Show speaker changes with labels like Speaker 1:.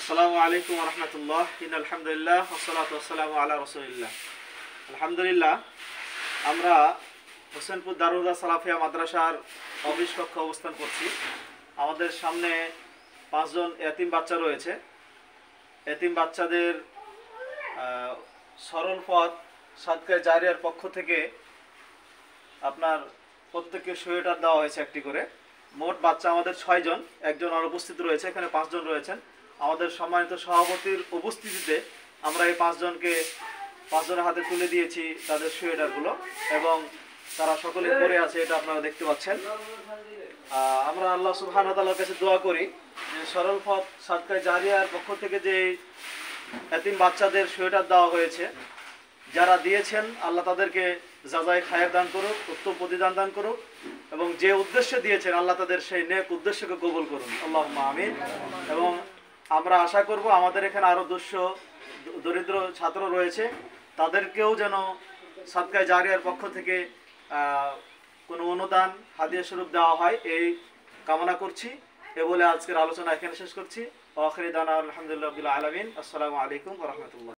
Speaker 1: আসসালামু আলাইকুম ওয়া রাহমাতুল্লাহ। ইন্নাল হামদুলিল্লাহ ওয়াসসালাতু ওয়াসসালামু আলা রাসূলিল্লাহ। আলহামদুলিল্লাহ, আমরা হোসেনপুর দারুল হুদা সালাফিয়া মাদ্রাসার অফিস কক্ষে অবস্থান করছি। আমাদের সামনে 5 জন এতিম বাচ্চা রয়েছে। এতিম বাচ্চাদের সরল পথ সাদকায়ে জারিয়ার পক্ষ থেকে আপনার প্রত্যেককে সোয়েটার দেওয়া হয়েছে একটি করে। মোট বাচ্চা আমাদের 6 জন, একজন অনুপস্থিত রয়েছে, এখানে 5 জন রয়েছেন। আমাদের সম্মানিত সভাপতির উপস্থিতিতে আমরা এই 5 জনের হাতে তুলে দিয়েছি তাদের সোয়েটারগুলো, এবং তারা সকলে পরে আছে, এটা আপনারা দেখতে পাচ্ছেন। আমরা আল্লাহ সুবহানাহু ওয়া তাআলার কাছে দোয়া করি যে সরল পথ সাদকায়ে জারিয়ার পক্ষ থেকে যে এতিম বাচ্চাদের সোয়েটার দেওয়া হয়েছে, যারা দিয়েছেন আল্লাহ তাদেরকে জাযায়ে খায়ের দান করুক, উত্তম প্রতিদান দান করুক, এবং যে উদ্দেশ্যে দিয়েছেন আল্লাহ তাদের সেই নেক উদ্দেশ্যকে কবুল করুন, আল্লাহুম্মা আমিন। এবং আমরা আশা করব আমাদের এখানে আরও দরিদ্র ছাত্র রয়েছে, তাদেরকেও যেন সাদকায়ে জারিয়ার পক্ষ থেকে কোনো অনুদান হাদিয়া স্বরূপ দেওয়া হয়, এই কামনা করছি। এ বলে আজকের আলোচনা এখানে শেষ করছি। আখিরি দানা আলহামদুলিল্লাহি রাব্বিল আলামিন। আসসালামু আলাইকুম ওয়া রাহমাতুল্লাহ।